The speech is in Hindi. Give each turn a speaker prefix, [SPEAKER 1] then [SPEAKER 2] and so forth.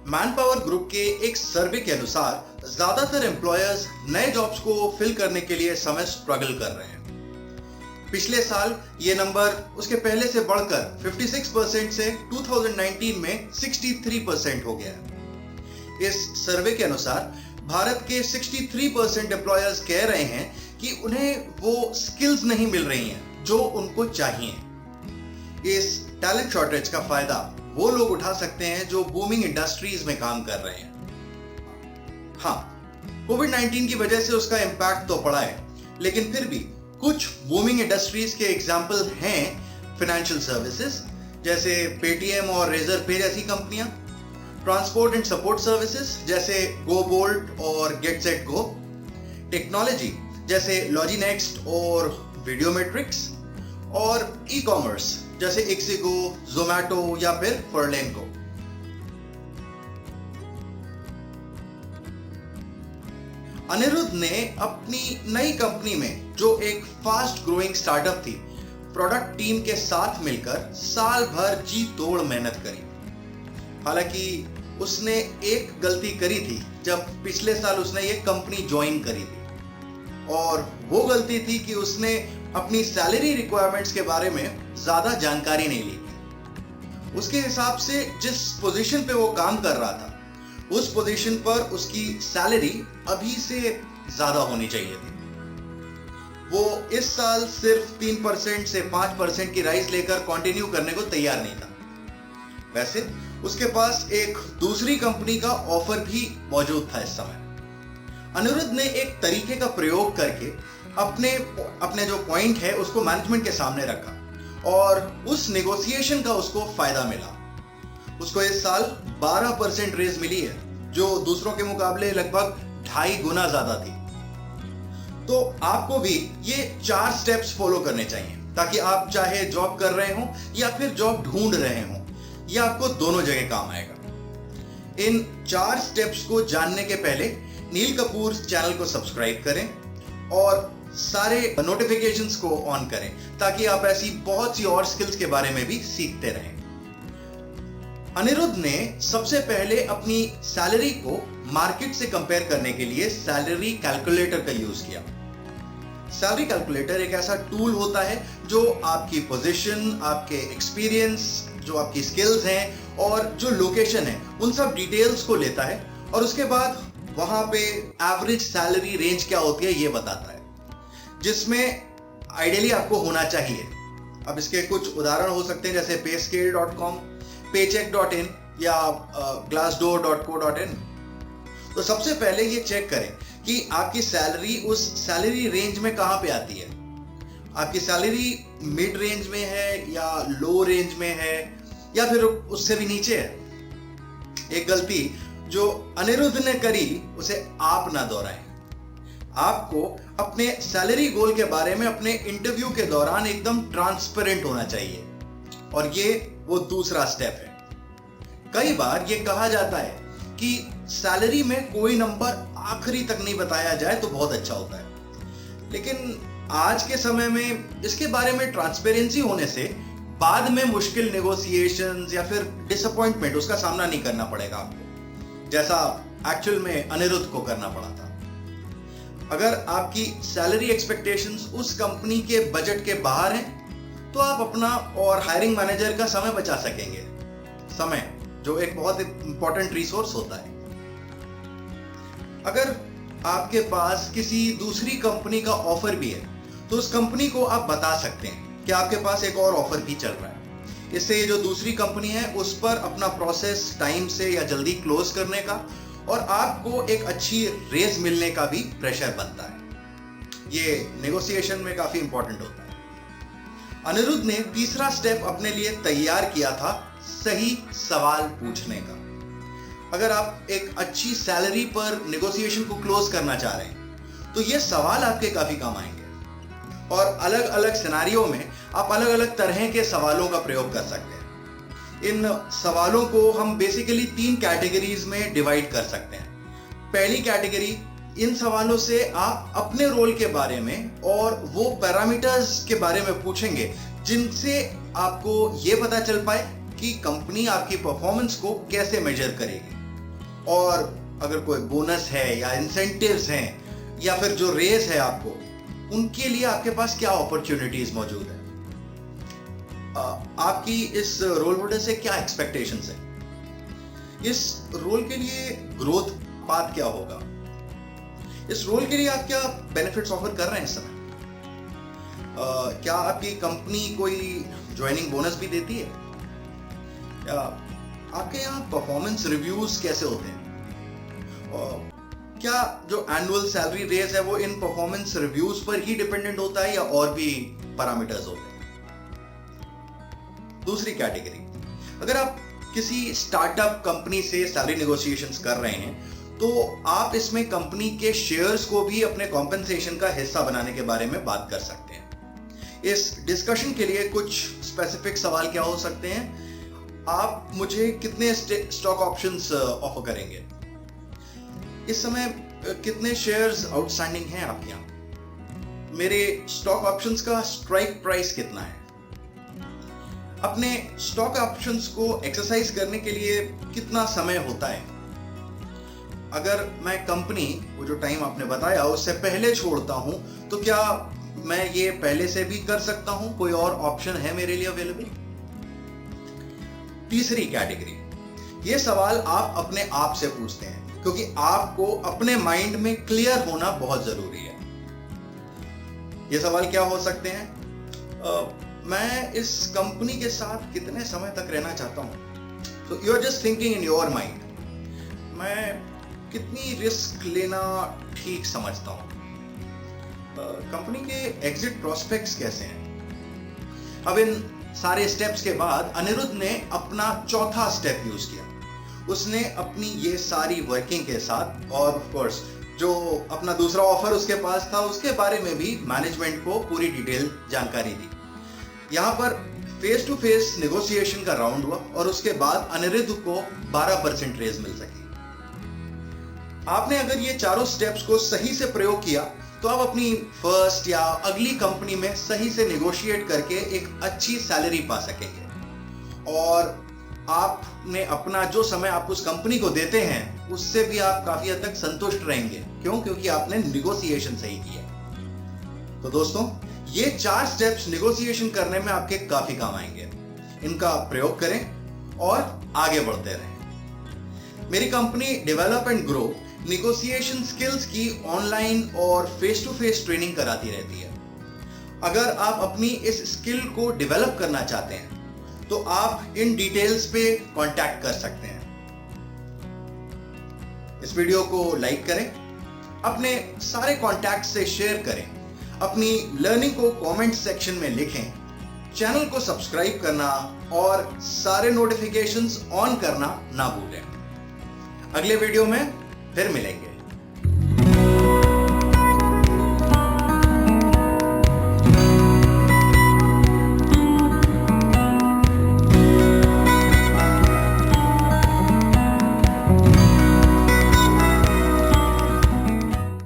[SPEAKER 1] मैन पावर ग्रुप के एक सर्वे के अनुसार ज्यादातर एम्प्लॉयर्स नए जॉब्स को फिल करने के लिए समय स्ट्रगल कर रहे हैं। पिछले साल ये नंबर उसके पहले से बढ़कर 56% से 2019 में 63% हो गया है। इस सर्वे के अनुसार भारत के 63% एम्प्लॉयर्स कह रहे हैं कि उन्हें वो स्किल्स नहीं मिल रही हैं जो उनको चाहिए। इस टैलेंट शॉर्टेज का फायदा वो लोग उठा सकते हैं जो बूमिंग इंडस्ट्रीज में काम कर रहे हैं। हाँ, कोविड-19 की वजह से उसका इंपैक्ट तो पड़ा है, लेकिन फिर भी कुछ बूमिंग इंडस्ट्रीज के एग्जाम्पल हैं फाइनेंशियल सर्विसेज जैसे पेटीएम और रेजर पे जैसी कंपनियां, ट्रांसपोर्ट एंड सपोर्ट सर्विसेज जैसे गो बोल्ट और गेट सेट गो, टेक्नोलॉजी जैसे लॉजिनेक्स्ट और वीडियोमेट्रिक्स, और ई कॉमर्स जैसे इक्सिगो, जोमैटो या फिर फर्लेंको। अनिरुद्ध ने अपनी नई कंपनी में जो एक फास्ट ग्रोइंग स्टार्टअप थी, प्रोडक्ट टीम के साथ मिलकर साल भर जी तोड़ मेहनत करी। हालांकि उसने एक गलती करी थी जब पिछले साल उसने ये कंपनी ज्वाइन करी थी, और वो गलती थी कि उसने अपनी सैलरी रिक्वायरमेंट्स के बारे में ज्यादा जानकारी नहीं ली थी। उसके हिसाब से जिस पोजीशन पे वो काम कर रहा था, उस पोजीशन पर उसकी सैलरी अभी से ज्यादा होनी चाहिए थी। वो इस साल सिर्फ 3% से 5% की राइज लेकर कंटिन्यू करने को तैयार नहीं था। वैसे उसके पास एक दूसरी कंपनी का ऑफर भी मौजूद था। इस समय अनिरुद्ध ने एक तरीके का प्रयोग करके अपने जो पॉइंट है उसको मैनेजमेंट के सामने रखा, और उस नेगोशिएशन का उसको फायदा मिला। उसको इस साल 12% रेज मिली है, जो दूसरों के मुकाबले लगभग 2.5 गुना ज्यादा थी। तो आपको भी ये 4 स्टेप्स फॉलो करने चाहिए, ताकि आप चाहे जॉब कर रहे हो या फिर जॉब ढूंढ रहे हो, या आपको दोनों जगह काम आएगा। इन 4 स्टेप्स को जानने के पहले नील कपूर चैनल को सब्सक्राइब करें और सारे नोटिफिकेशंस को ऑन करें, ताकि आप ऐसी बहुत सी और स्किल्स के बारे में भी सीखते रहें। अनिरुद्ध ने सबसे पहले अपनी सैलरी को मार्केट से कंपेयर करने के लिए सैलरी कैलकुलेटर का यूज किया। सैलरी कैलकुलेटर एक ऐसा टूल होता है जो आपकी पोजीशन, आपके एक्सपीरियंस, जो आपकी स्किल्स हैं और जो लोकेशन है, उन सब डिटेल्स को लेता है, और उसके बाद वहां पे एवरेज सैलरी रेंज क्या होती है ये बताता है, जिसमें आइडियली आपको होना चाहिए। अब इसके कुछ उदाहरण हो सकते हैं जैसे payscale.com, paycheck.in या glassdoor.co.in। तो सबसे पहले ये चेक करें कि आपकी सैलरी उस सैलरी रेंज में कहां पे आती है। आपकी सैलरी मिड रेंज में है या लो रेंज में है या फिर उससे भी नीचे है। एक गलती जो अनिरुद्ध ने करी उसे आप ना दोहराएं। आपको अपने सैलरी गोल के बारे में अपने इंटरव्यू के दौरान एकदम ट्रांसपेरेंट होना चाहिए, और ये वो दूसरा स्टेप है। कई बार ये कहा जाता है कि सैलरी में कोई नंबर आखिरी तक नहीं बताया जाए तो बहुत अच्छा होता है, लेकिन आज के समय में इसके बारे में ट्रांसपेरेंसी होने से बाद में मुश्किल नेगोशिएशंस या फिर डिसअपॉइंटमेंट उसका सामना नहीं करना पड़ेगा आपको, जैसा एक्चुअल में अनिरुद्ध को करना पड़ा था। अगर आपकी सैलरी एक्सपेक्टेशंस उस कंपनी के बजट के बाहर हैं, तो आप अपना और हायरिंग मैनेजर का समय बचा सकेंगे, समय जो एक बहुत इंपॉर्टेंट रिसोर्स होता है। अगर आपके पास किसी दूसरी कंपनी का ऑफर भी है, तो उस कंपनी को आप बता सकते हैं कि आपके पास एक और ऑफर भी चल रहा है। इससे जो दूसरी कंपनी है उस पर अपना प्रोसेस टाइम से या जल्दी क्लोज करने का और आपको एक अच्छी रेज मिलने का भी प्रेशर बनता है। ये नेगोशिएशन में काफी इंपॉर्टेंट होता है। अनिरुद्ध ने तीसरा स्टेप अपने लिए तैयार किया था, सही सवाल पूछने का। अगर आप एक अच्छी सैलरी पर नेगोशिएशन को क्लोज करना चाह रहे हैं, तो ये सवाल आपके काफी काम आएंगे, और अलग अलग सिनेरियो में आप अलग अलग तरह के सवालों का प्रयोग कर सकते हैं। इन सवालों को हम बेसिकली 3 कैटेगरीज में डिवाइड कर सकते हैं। पहली कैटेगरी, इन सवालों से आप अपने रोल के बारे में और वो पैरामीटर्स के बारे में पूछेंगे जिनसे आपको ये पता चल पाए कि कंपनी आपकी परफॉर्मेंस को कैसे मेजर करेगी। और अगर कोई बोनस है या इंसेंटिव्स हैं या फिर जो रेस है आपको, उनके लिए आपके पास क्या अपॉर्चुनिटीज मौजूद है? आपकी इस रोल मॉडल से क्या एक्सपेक्टेशंस है? इस रोल के लिए ग्रोथ पाथ क्या होगा? इस रोल के लिए आप क्या बेनिफिट्स ऑफर कर रहे हैं इस समय? क्या आपकी कंपनी कोई ज्वाइनिंग बोनस भी देती है? या आपके यहाँ परफॉर्मेंस रिव्यूज कैसे होते हैं? क्या जो एनुअल सैलरी रेज है वो इन परफॉर्मेंस रिव्यूज पर ही डिपेंडेंट होता है या और भी पैरामीटर्स होते हैं? दूसरी कैटेगरी, अगर आप किसी स्टार्टअप कंपनी से सैलरी नेगोशिएशंस कर रहे हैं तो आप इसमें कंपनी के शेयर्स को भी अपने कॉम्पेंसेशन का हिस्सा बनाने के बारे में बात कर सकते हैं। इस डिस्कशन के लिए कुछ स्पेसिफिक सवाल क्या हो सकते हैं? आप मुझे कितने स्टॉक ऑप्शंस ऑफर करेंगे? इस समय कितने शेयर्स आउटस्टैंडिंग हैं आपके यहाँ? मेरे स्टॉक ऑप्शंस का स्ट्राइक प्राइस कितना है? अपने स्टॉक ऑप्शंस को एक्सरसाइज करने के लिए कितना समय होता है? अगर मैं कंपनी वो जो टाइम आपने बताया उससे पहले छोड़ता हूं तो क्या मैं ये पहले से भी कर सकता हूं? कोई और ऑप्शन है मेरे लिए अवेलेबल? तीसरी कैटेगरी, ये सवाल आप अपने आप से पूछते हैं क्योंकि आपको अपने माइंड में क्लियर होना बहुत जरूरी है। ये सवाल क्या हो सकते हैं? मैं इस कंपनी के साथ कितने समय तक रहना चाहता हूं? तो you are just thinking in your mind, मैं कितनी रिस्क लेना ठीक समझता हूं? कंपनी के एग्जिट प्रोस्पेक्ट्स कैसे हैं? अब इन सारे स्टेप्स के बाद अनिरुद्ध ने अपना चौथा स्टेप यूज किया। उसने अपनी ये सारी वर्किंग के साथ और ऑफ कोर्स जो अपना दूसरा ऑफर उसके पास था उसके बारे में भी मैनेजमेंट को पूरी डिटेल जानकारी दी। यहाँ पर फेस टू फेस नेगोशिएशन का राउंड हुआ और उसके बाद अनिरुद्ध को 12% रेज मिल सकी। आपने अगर ये चारों स्टेप्स को सही से प्रयोग किया तो आप अपनी फर्स्ट या अगली कंपनी में सही से नेगोशिएट करके एक अच्छी सैलरी पा सकेंगे और आपने अपना जो समय आप उस कंपनी को देते हैं उससे भी आप काफी हद तक संतुष्ट रहेंगे। क्यों? क्योंकि आपने नेगोशिएशन सही किया। तो दोस्तों, ये 4 स्टेप्स नेगोशिएशन करने में आपके काफी काम आएंगे। इनका प्रयोग करें और आगे बढ़ते रहें। मेरी company develop and grow negotiation skills की ऑनलाइन और फेस टू फेस ट्रेनिंग कराती रहती है। अगर आप अपनी इस स्किल को डेवलप करना चाहते हैं तो आप इन डिटेल्स पे कांटेक्ट कर सकते हैं। इस वीडियो को लाइक करें, अपने सारे कॉन्टैक्ट से शेयर करें, अपनी लर्निंग को कमेंट सेक्शन में लिखें, चैनल को सब्सक्राइब करना और सारे नोटिफिकेशंस ऑन करना ना भूलें। अगले वीडियो में फिर मिलेंगे।